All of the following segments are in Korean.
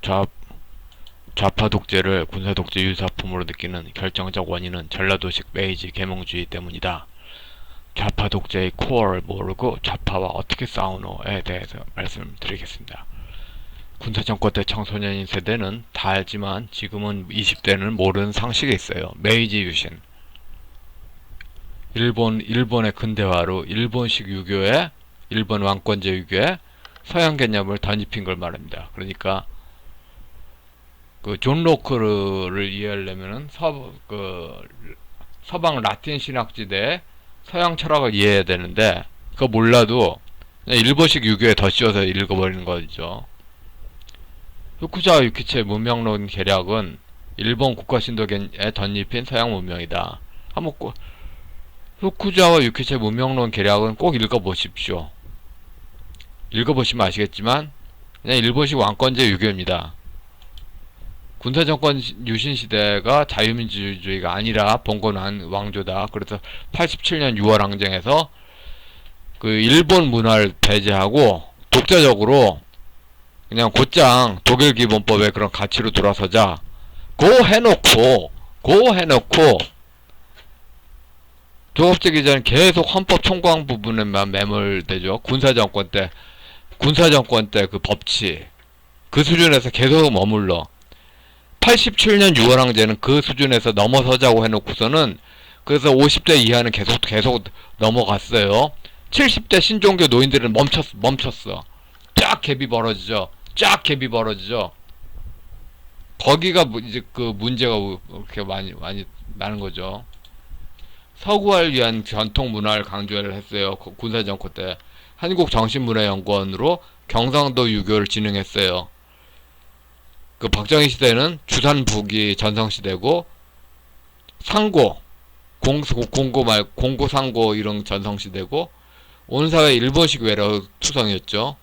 좌, 좌파 독재를 군사 독재 유사품으로 느끼는 결정적 원인은 전라도식 메이지 계몽주의 때문이다. 좌파 독재의 코어를 모르고 좌파와 어떻게 싸우노에 대해서 말씀드리겠습니다. 군사정권 때 청소년인 세대는 다 알지만 지금은 20대는 모르는 상식이 있어요. 메이지 유신. 일본의 근대화로 일본식 유교에 일본 왕권제 유교에 서양 개념을 덧입힌 걸 말합니다. 그러니까 그 존 로크를 이해하려면은 서방 라틴 신학지대에 서양 철학을 이해해야 되는데 그거 몰라도 그냥 일본식 유교에 덧씌워서 읽어버리는 거죠. 후쿠자와 유키치의 문명론 계략은 일본 국가신도에 덧입힌 서양 문명이다. 후쿠자와 유키치의 문명론 계략은 꼭 읽어보십시오. 읽어보시면 아시겠지만 그냥 일본식 왕권제 유교입니다. 군사정권 유신 시대가 자유민주주의가 아니라 봉건 왕조다. 그래서 87년 6월 항쟁에서 그 일본 문화를 배제하고 독자적으로 그냥 곧장 독일 기본법의 그런 가치로 돌아서자 고 해놓고 조갑제 기자는 계속 헌법 총괄 부분에만 매몰되죠. 군사정권 때 그 법치 그 수준에서 계속 머물러 87년 6월 항쟁은 그 수준에서 넘어서자고 해놓고서는 그래서 50대 이하는 계속 넘어갔어요. 70대 신종교 노인들은 멈췄어. 쫙 갭이 벌어지죠. 거기가 이제 그 문제가 그렇게 많이 나는 거죠. 서구화를 위한 전통 문화를 강조를 했어요. 군사정권 때 한국정신문화연구원으로 경상도 유교를 진행했어요. 그 박정희 시대는 주산북이 전성시대고 상고 공고 상고 이런 전성시대고 온 사회 일본식 외려 투성이었죠.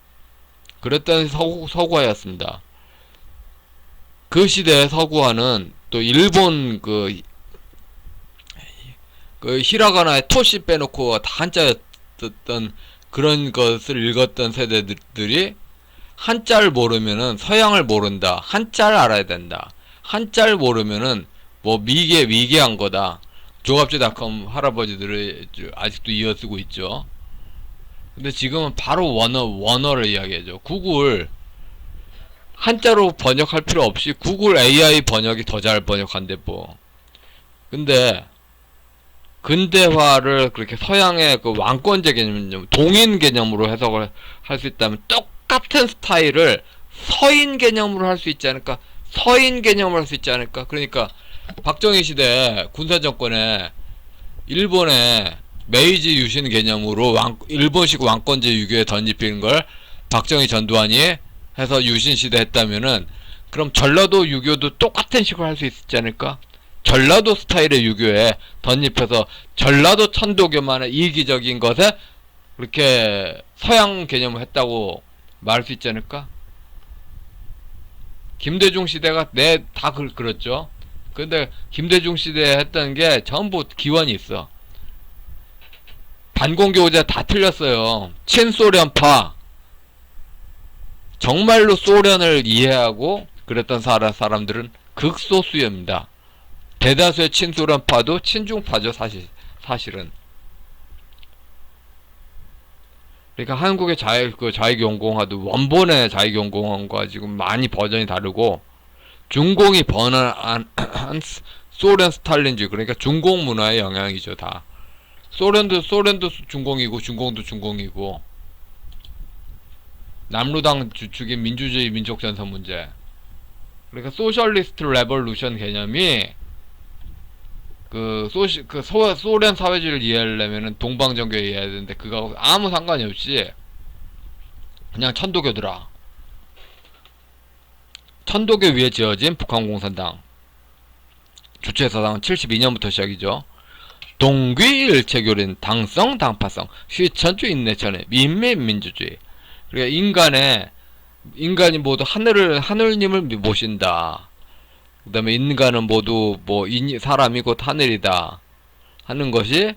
그랬던 서구화였습니다. 그 시대의 서구화는 또 일본 그 히라가나에 토시 빼놓고 다 한자였던 그런 것을 읽었던 세대들이 한자를 모르면은 서양을 모른다. 한자를 알아야 된다. 한자를 모르면은 뭐 미개한 거다. 조갑제닷컴 할아버지들을 아직도 이어쓰고 있죠. 근데 지금은 바로 원어를 이야기하죠. 구글 한자로 번역할 필요 없이 구글 AI 번역이 더 잘 번역한대 뭐. 근데 근대화를 그렇게 서양의 그 왕권제 개념, 동인 개념으로 해석을 할 수 있다면 똑같은 스타일을 서인 개념으로 할 수 있지 않을까? 그러니까 박정희 시대 군사정권에 일본의 메이지 유신 개념으로 일본식 왕권제 유교에 덧입히는 걸 박정희 전두환이 해서 유신 시대 했다면은 그럼 전라도 유교도 똑같은 식으로 할 수 있지 않을까? 전라도 스타일의 유교에 덧입혀서 전라도 천도교만의 이기적인 것에 그렇게 서양 개념을 했다고 말할 수 있지 않을까? 김대중 시대가 다 그렇죠. 근데 김대중 시대에 했던 게 전부 기원이 있어. 반공교제 다 틀렸어요. 친소련파. 정말로 소련을 이해하고 그랬던 사람들은 극소수입니다. 대다수의 친소련파도 친중파죠, 사실은. 그러니까 한국의 자익연공화도 원본의 자익연공화과 지금 많이 버전이 다르고 중공이 번안한 소련 스탈린주의, 그러니까 중공 문화의 영향이죠, 다. 소련도 중공이고 중공도 중공이고 남루당 주축인 민주주의 민족전선 문제. 그러니까 소셜리스트 레볼루션 개념이 소련 사회주의를 이해하려면은 동방정교에 이해해야 되는데 그거 아무 상관이 없이 그냥 천도교더라. 천도교 위에 지어진 북한공산당 주체사상은 72년부터 시작이죠. 동귀일체교린 당성 당파성 시천주 인내천의 민민민주주의. 그러니까 인간이 모두 하늘님을 모신다. 그 다음에 인간은 모두 사람이 곧 하늘이다 하는 것이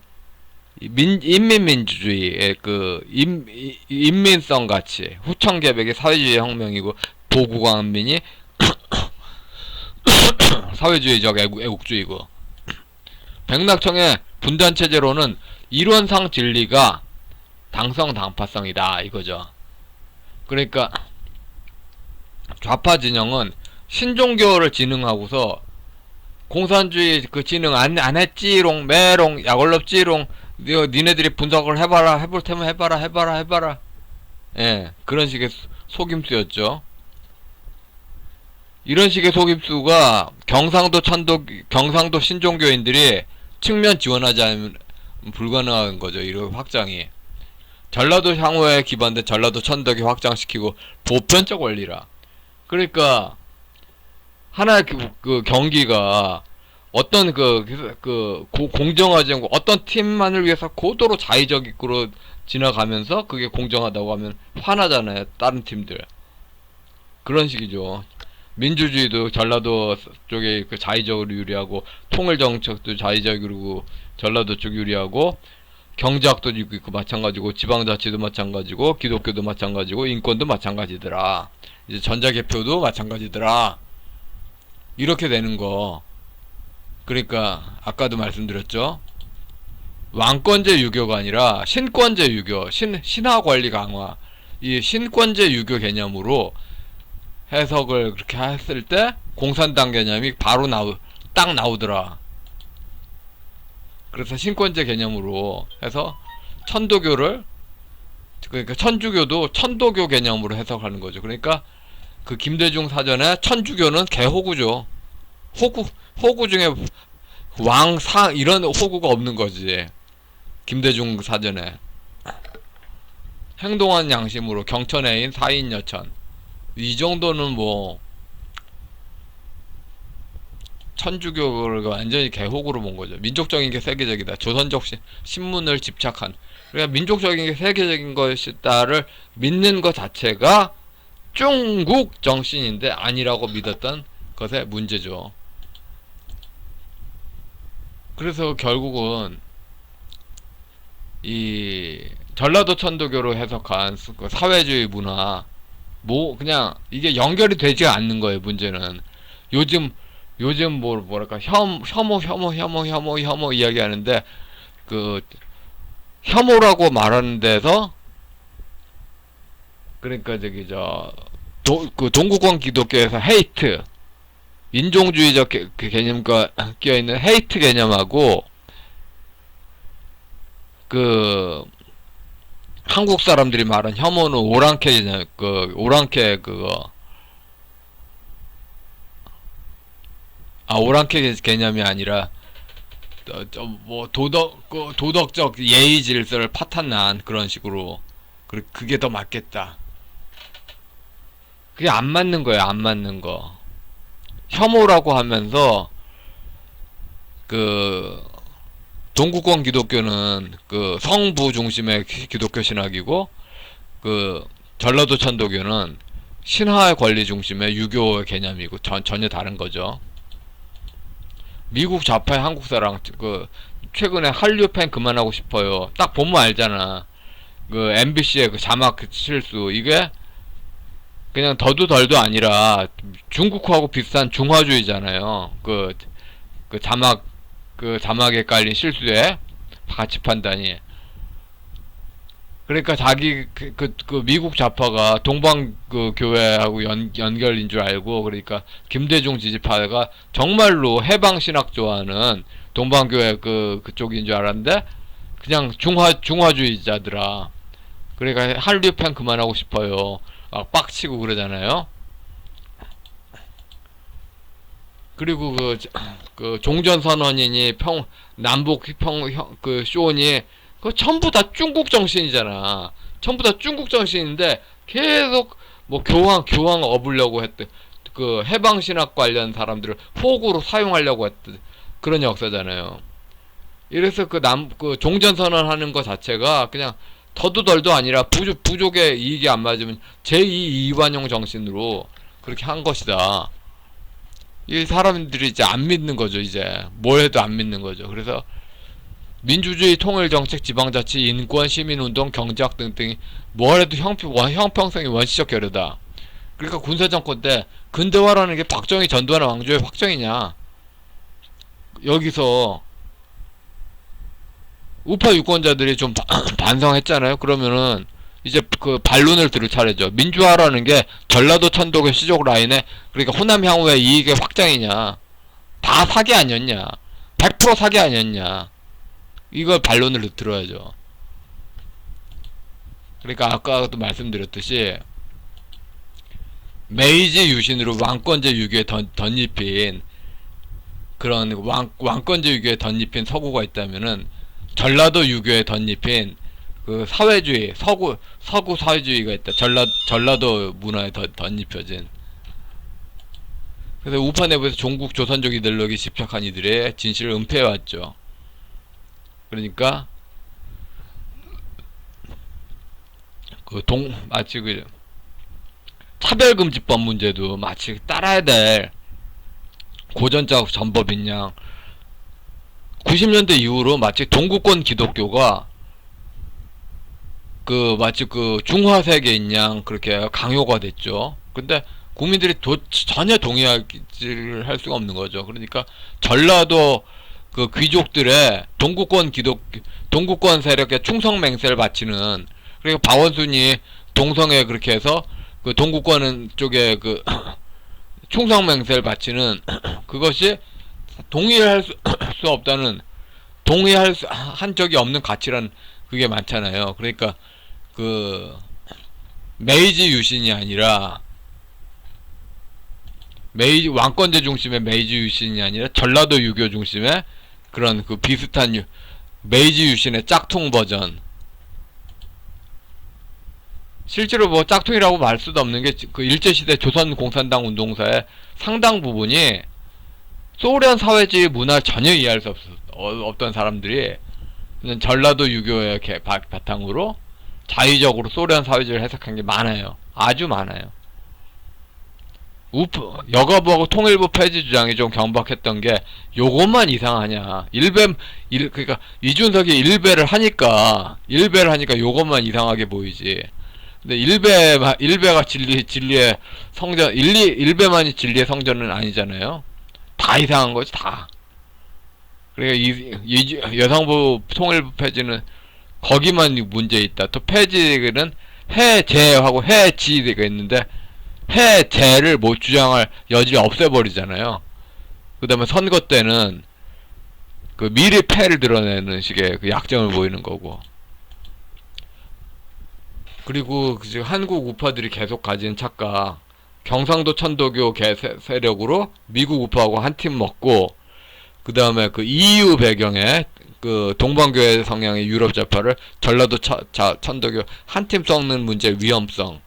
인민민주주의의 인민성 가치, 후천개벽의 사회주의 혁명이고 도구광민이 사회주의적 애국주의고, 백낙청의 분단체제로는 이론상 진리가 당성 당파성이다 이거죠. 그러니까 좌파 진영은 신종교를 진흥하고서 공산주의 그 진흥 안 했지롱 매롱 약올럽지롱 니네들이 분석을 해봐라 해볼 테면 해봐라 예, 그런 식의 속임수였죠. 이런 식의 속임수가 경상도 신종교인들이 측면 지원하지 않으면 불가능한 거죠. 이런 확장이. 전라도 향후에 기반된 전라도 천덕이 확장시키고 보편적 원리라. 그러니까 하나의 그 경기가 어떤 공정하지 않고 어떤 팀만을 위해서 고도로 자의적으로 지나가면서 그게 공정하다고 하면 화나잖아요. 다른 팀들. 그런 식이죠. 민주주의도 전라도 쪽에 그 자의적으로 유리하고, 통일 정책도 자의적으로 전라도 쪽 유리하고, 경제학도 있고 마찬가지고, 지방자치도 마찬가지고, 기독교도 마찬가지고, 인권도 마찬가지더라. 이제 전자개표도 마찬가지더라. 이렇게 되는 거. 그러니까 아까도 말씀드렸죠. 왕권제 유교가 아니라 신권제 유교, 신하 관리 강화. 이 신권제 유교 개념으로 해석을 그렇게 했을 때 공산당 개념이 바로 딱 나오더라. 그래서 신권제 개념으로 해서 천도교를, 그러니까 천주교도 천도교 개념으로 해석하는 거죠. 그러니까 그 김대중 사전에 천주교는 개호구죠. 호구 중에 왕상 이런 호구가 없는 거지. 김대중 사전에. 행동한 양심으로 경천애인 사인여천. 이 정도는 뭐 천주교를 완전히 개호구로 본 거죠. 민족적인 게 세계적이다. 조선적 신문을 집착한. 그러니까 민족적인 게 세계적인 것이다를 믿는 것 자체가 중국 정신인데 아니라고 믿었던 것의 문제죠. 그래서 결국은 이 전라도 천도교로 해석한 사회주의 문화, 그냥 이게 연결이 되지 않는 거예요. 문제는 요즘 뭐랄까 혐오 이야기하는데, 그 혐오라고 말하는 데서, 그러니까 그 동구권 기독교에서 헤이트, 인종주의적 그 개념과 끼어있는 헤이트 개념하고, 그 한국 사람들이 말하는 혐오는 오랑캐 개념, 오랑캐 개념이 아니라 뭐 도덕적 예의 질서를 파탄난 그런 식으로. 그게 더 맞겠다. 그게 안 맞는 거예요. 안 맞는 거. 혐오라고 하면서 그 동구권 기독교는 그 성부 중심의 기독교 신학이고, 그 전라도 천도교는 신하의 권리 중심의 유교의 개념이고 전혀 다른 거죠. 미국 좌파의 한국 사람, 그 최근에 한류 팬 그만하고 싶어요. 딱 보면 알잖아. 그 MBC의 그 자막 실수, 이게 그냥 더도 덜도 아니라 중국하고 비슷한 중화주의잖아요. 그 자막에 깔린 실수에 가치 판단이. 그러니까 자기 그 미국 좌파가 동방 그 교회하고 연결인 줄 알고, 그러니까 김대중 지지파가 정말로 해방 신학 좋아하는 동방 교회 그쪽인 줄 알았는데 그냥 중화주의자더라. 그러니까 한류 팬 그만하고 싶어요. 막 빡치고 그러잖아요. 그리고 그 종전선언이니 남북 그 쇼니, 그 전부 다 중국 정신이잖아. 전부 다 중국 정신인데 계속 뭐 교황 업으려고 했대. 그 해방신학 관련 사람들을 호구로 사용하려고 했대. 그런 역사잖아요. 이래서 그 종전선언하는 것 자체가 그냥 더도 덜도 아니라 부족의 이익이 안 맞으면 제2 이완용 정신으로 그렇게 한 것이다. 이 사람들이 이제 안 믿는 거죠. 이제 뭘 해도 안 믿는 거죠. 그래서 민주주의, 통일정책, 지방자치, 인권, 시민운동, 경제학 등등이 뭘 해도 형평성이 원시적 결여다. 그러니까 군사정권 때 근대화라는 게 박정희 전두환 왕조의 확정이냐? 여기서 우파 유권자들이 좀 반성했잖아요. 그러면은 이제 그 반론을 들을 차례죠. 민주화라는 게 전라도 천도교 시족 라인에, 그러니까 호남 향후의 이익의 확장이냐, 다 사기 아니었냐, 100% 사기 아니었냐, 이걸 반론을 들어야죠. 그러니까 아까도 말씀드렸듯이 메이지 유신으로 왕권제 유교에 덧입힌 그런 왕권제 유교에 덧입힌 서구가 있다면은 전라도 유교에 덧입힌 그 사회주의, 서구 사회주의가 있다. 전라도 문화에 덧입혀진. 그래서 우파 내부에서 종국 조선족 이데올로기 집착한 이들의 진실을 은폐해왔죠. 그러니까 마치 그 차별금지법 문제도 마치 따라야 될 고전적 전법인 양 90년대 이후로 마치 동구권 기독교가 마치 중화세계인 양 그렇게 강요가 됐죠. 근데 국민들이 전혀 동의하지를 할 수가 없는 거죠. 그러니까 전라도 그 귀족들의 동구권 세력에 충성 맹세를 바치는, 그리고 박원순이 동성애 그렇게 해서 그 동구권 쪽에 그 충성 맹세를 바치는 그것이 동의할 수 없다는, 한 적이 없는 가치란 그게 많잖아요. 그러니까 그 메이지 유신이 아니라 왕권제 중심의 메이지 유신이 아니라 전라도 유교 중심의 그런 그 비슷한 메이지 유신의 짝퉁 버전. 실제로 뭐 짝퉁이라고 말 수도 없는 게 그 일제시대 조선공산당 운동사의 상당 부분이 소련 사회주의 문화를 전혀 이해할 수 없던 사람들이 그냥 전라도 유교의 바탕으로 자의적으로 소련 사회주의를 해석한 게 많아요. 아주 많아요. 여가부하고 통일부 폐지 주장이 좀 경박했던 게 요것만 이상하냐. 그러니까 이준석이 일배를 하니까 요것만 이상하게 보이지. 근데 일배가 진리의 성전, 일배만이 진리의 성전은 아니잖아요. 다 이상한 거지, 다. 그러니까 여성부 통일부 폐지는 거기만 문제 있다. 또 폐지는 해제하고 해지가 있는데 해제를 못 주장할 여지를 없애버리잖아요. 그 다음에 선거 때는 그 미리 패를 드러내는 식의 그 약점을 보이는 거고. 그리고 지금 한국 우파들이 계속 가진 착각, 경상도 천도교 세력으로 미국 우파하고 한 팀 먹고, 그 다음에 그 EU 배경에 그 동방교회 성향의 유럽 좌파를 전라도 천도교 한 팀 섞는 문제의 위험성.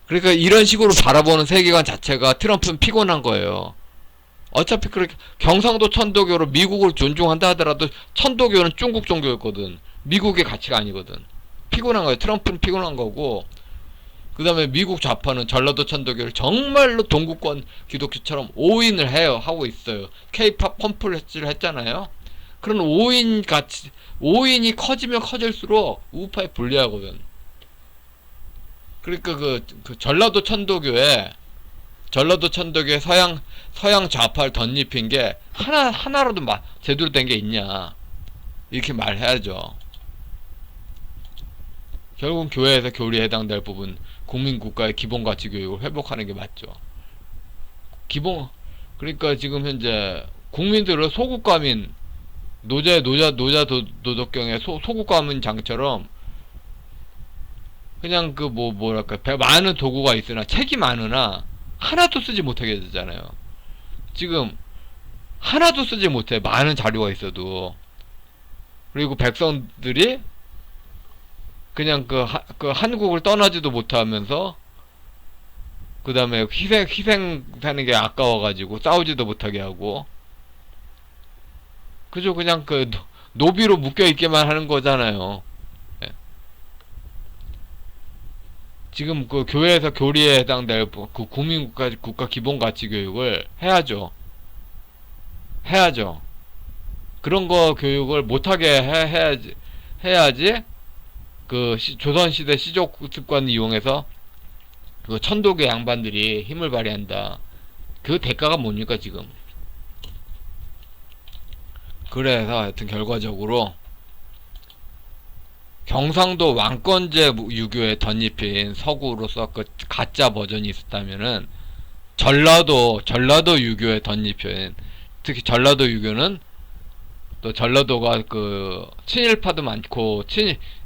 그러니까 이런 식으로 바라보는 세계관 자체가 트럼프는 피곤한 거예요. 어차피 그렇게 경상도 천도교로 미국을 존중한다 하더라도 천도교는 중국 종교였거든. 미국의 가치가 아니거든. 피곤한 거예요. 트럼프는 피곤한 거고, 그 다음에 미국 좌파는 전라도 천도교를 정말로 동구권 기독교처럼 오인을 하고 있어요. K-팝 펌플렛을 했잖아요. 그런 오인이 커지면 커질수록 우파에 불리하거든. 그러니까 그 전라도 천도교에 서양 좌파를 덧입힌 게 하나라도 제대로 된 게 있냐, 이렇게 말해야죠. 결국은 교회에서 교리에 해당될 부분, 국민국가의 기본가치 교육을 회복하는 게 맞죠. 그러니까 지금 현재 국민들은 소국가민, 노자 도덕경의 소국가민 장처럼 그냥 뭐랄까, 많은 도구가 있으나 책이 많으나 하나도 쓰지 못하게 되잖아요. 지금 하나도 쓰지 못해. 많은 자료가 있어도. 그리고 백성들이 그냥 한국을 떠나지도 못하면서, 그 다음에 희생 사는 게 아까워가지고 싸우지도 못하게 하고, 그죠? 그냥 노비로 묶여있게만 하는 거잖아요. 예. 지금 교회에서 교리에 해당될 국가 기본가치 교육을 해야죠. 그런 거 교육을 못하게 해야지 조선시대 시족 습관 이용해서 천도교 양반들이 힘을 발휘한다. 그 대가가 뭡니까 지금? 그래서 하여튼 결과적으로 경상도 왕권제 유교에 덧입힌 서구로서 그 가짜 버전이 있었다면은 전라도 유교에 덧입힌, 특히 전라도 유교는 또 전라도가 그 친일파도 많고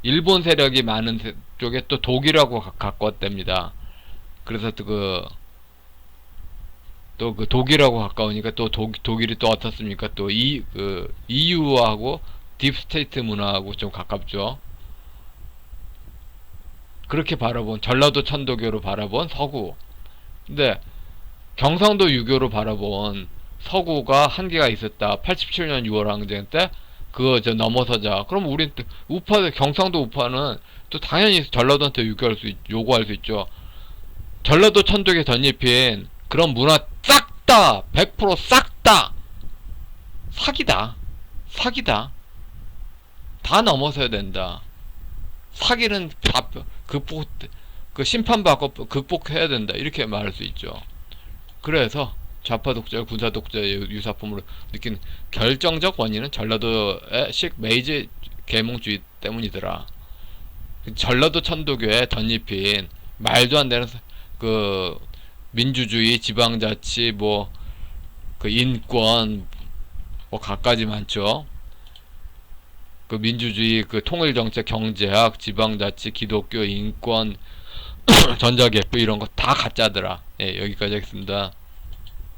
일본 세력이 많은 쪽에 또 독일하고 가까웠답니다. 그래서 또 그 독일하고 가까우니까 또 독일이 또 어떻습니까? 또 그 EU하고 딥스테이트 문화하고 좀 가깝죠. 그렇게 바라본 전라도 천도교로 바라본 서구. 근데 경상도 유교로 바라본 서구가 한계가 있었다. 87년 6월 항쟁 때 그거 넘어서자. 그럼 우린 또 경상도 우파는 또 당연히 전라도한테 요구할 수 있죠. 전라도 천도교에 덧입힌 그런 문화 싹 다 100%싹 다 사기다. 사기다. 다 넘어서야 된다. 사기는 다 심판받고 극복해야 된다. 이렇게 말할 수 있죠. 그래서 좌파 독재, 군사 독재 유사품으로 느낀 결정적 원인은 전라도의 메이지 계몽주의 때문이더라. 전라도 천도교에 덧입힌 말도 안 되는 그 민주주의, 지방자치, 그 인권, 갖가지 많죠. 그 민주주의, 그 통일정책, 경제학, 지방자치, 기독교, 인권, 전자개표 이런 거 다 가짜더라. 예, 여기까지 하겠습니다.